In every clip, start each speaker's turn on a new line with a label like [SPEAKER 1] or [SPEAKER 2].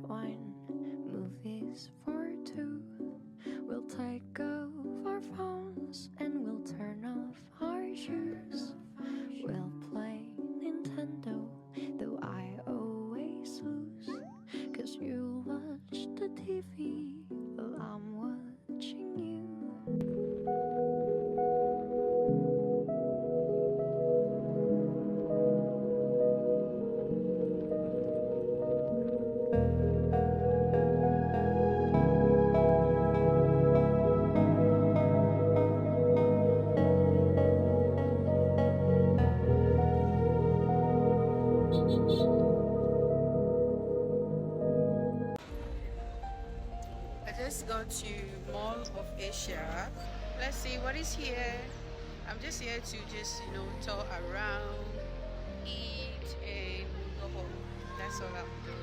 [SPEAKER 1] wine, movies for two. We'll take off our phones and we'll turn off our shoes. We'll play Nintendo, though I always lose. 'Cause you watch the TV while I'm watching you.
[SPEAKER 2] I just got to Mall of Asia. Let's see what is here. I'm just here to tour around, eat, and go home. That's all I'm doing.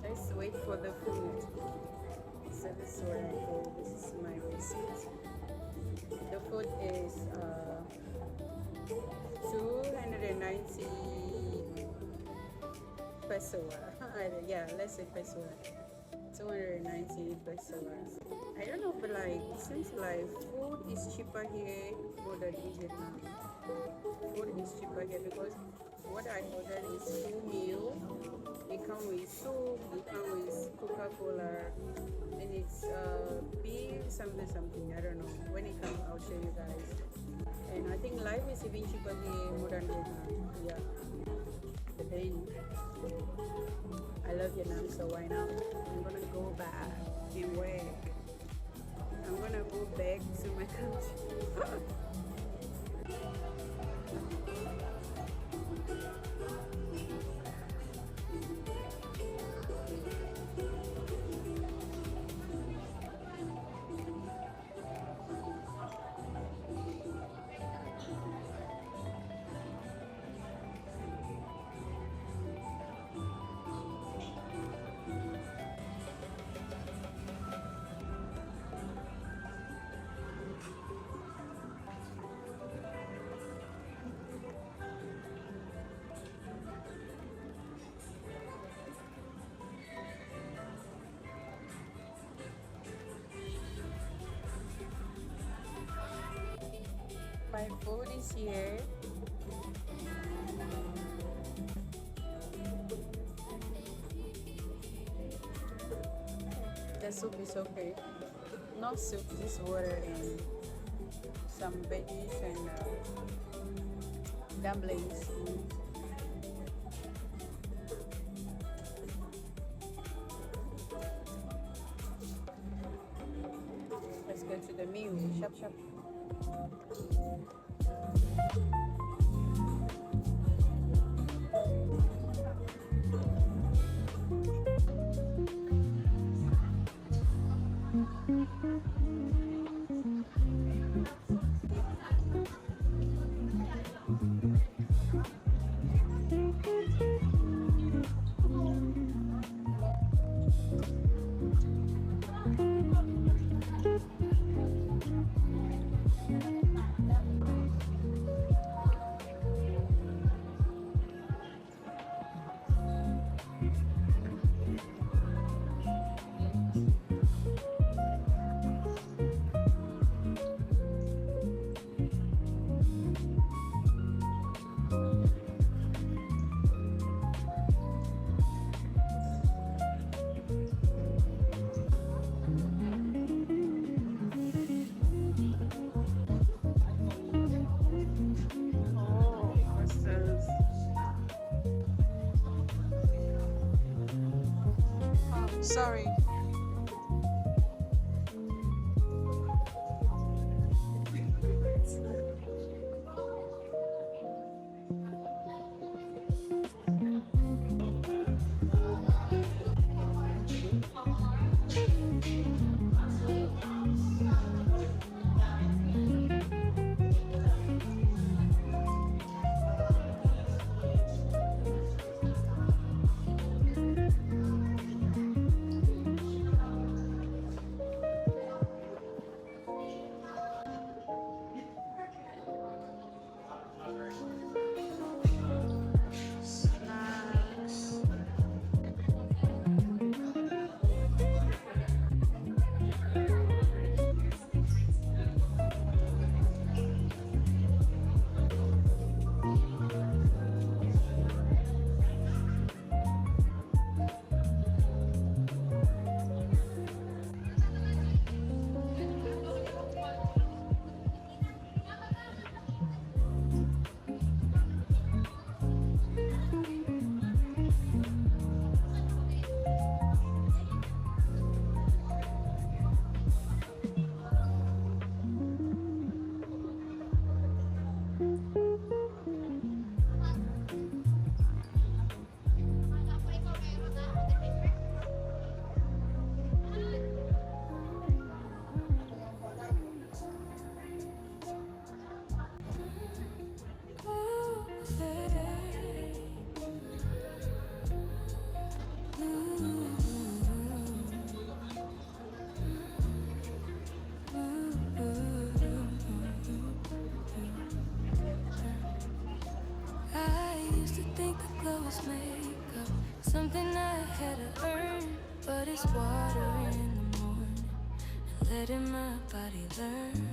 [SPEAKER 2] Let's wait for the food. So this is where I go. This is my receipt. The food is 290 peso. Yeah, let's say peso. 290 pesos. I don't know, but like since like food is cheaper here more than in Vietnam. Food is cheaper here because what I ordered is full meal. It comes with soup, it comes with Coca-Cola, and it's beef something. I don't know. When it comes, I'll show you guys. And I think life is even cheaper here more than Vietnam. Yeah. But then I love Vietnam, so why not? I'm gonna go back and work. I'm gonna go back to my country. My food is here. The soup is okay. No soup, just water and some veggies and dumplings. Let's go to the meal. Shop, shop. Sorry. Snacks.
[SPEAKER 1] I used to think the glow was makeup, something I had to earn, but it's water in the morning, letting my body learn.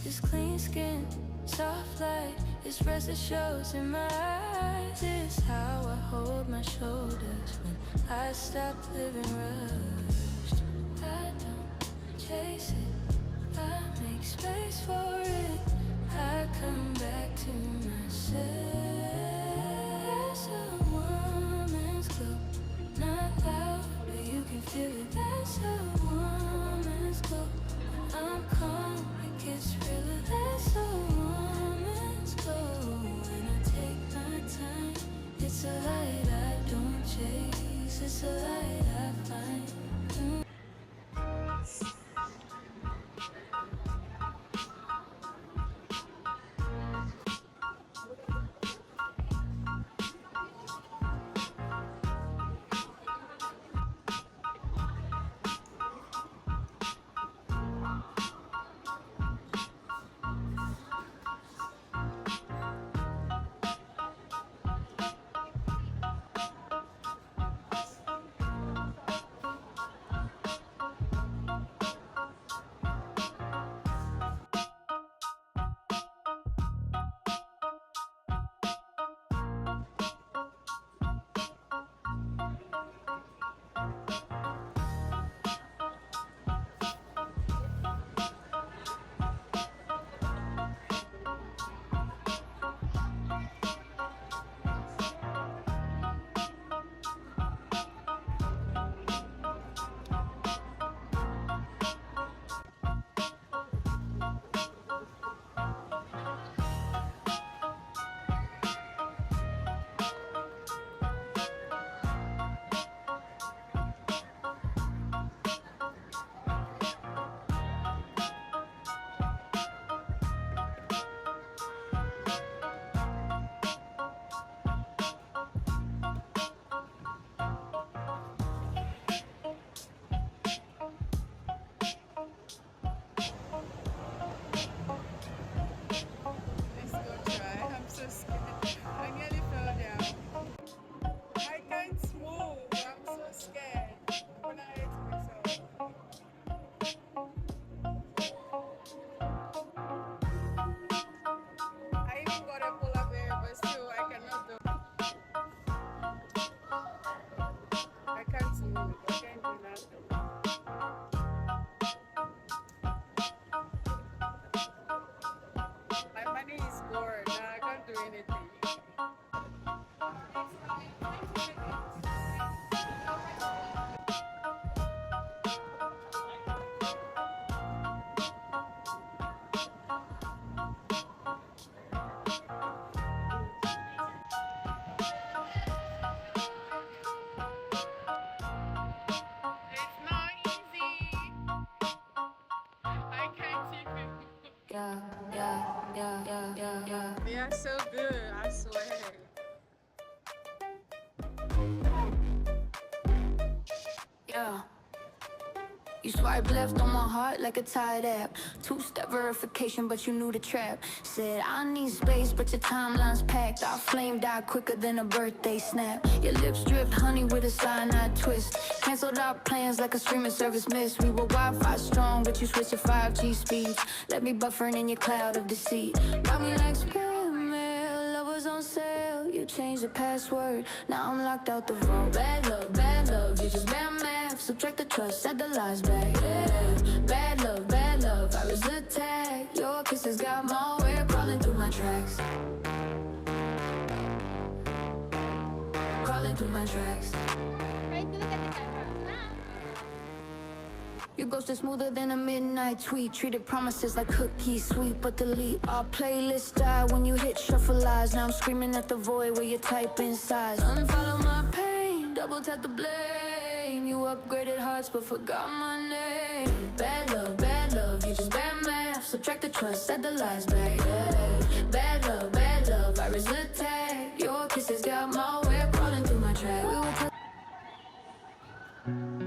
[SPEAKER 1] This clean skin, soft light, this rest that shows in my eyes. It's how I hold my shoulders when I stop living rushed. I don't chase it, I make space for it. I come back to myself. That's a woman's glow, not loud, but you can feel it. That's a woman's glow. I'm calm, it gets realer. That's a woman's glow. When I take my time, it's a light I don't chase, it's a light I find.
[SPEAKER 2] I can't do nothing. My money is gone. Now I can't do anything. It's not easy. I can't even.
[SPEAKER 1] Yeah, yeah, yeah, yeah, yeah, yeah.
[SPEAKER 2] They are so good, I swear.
[SPEAKER 1] Yeah. You swipe left on my heart like a Tide app. Two-step verification, but you knew the trap. Said I need space, but your timeline's packed. Our flame died quicker than a birthday snap. Your lips dripped honey with a cyanide twist. Canceled our plans like a streaming service missed. We were Wi-Fi strong, but you switched to 5G speeds. Let me buffering in your cloud of deceit. Got me like spam mail, love was on sale. You changed the password, now I'm locked out the vault. Bad love, you just bad math. Subtract the trust, add the lies back. Yeah. Bad love, I was attacked. Your kisses got malware crawling through my tracks. Crawling through my tracks. Your ghost is smoother than a midnight tweet. Treated promises like cookies sweet, but delete. Our playlist died when you hit shuffleize. Now I'm screaming at the void where you type in size. Unfollow my pain, double tap the blame. You upgraded hearts but forgot my name. Bad love, you just bad math. Subtract the trust, add the lies back. Yeah. Bad love, virus attack. Your kisses got malware crawling through my track. We were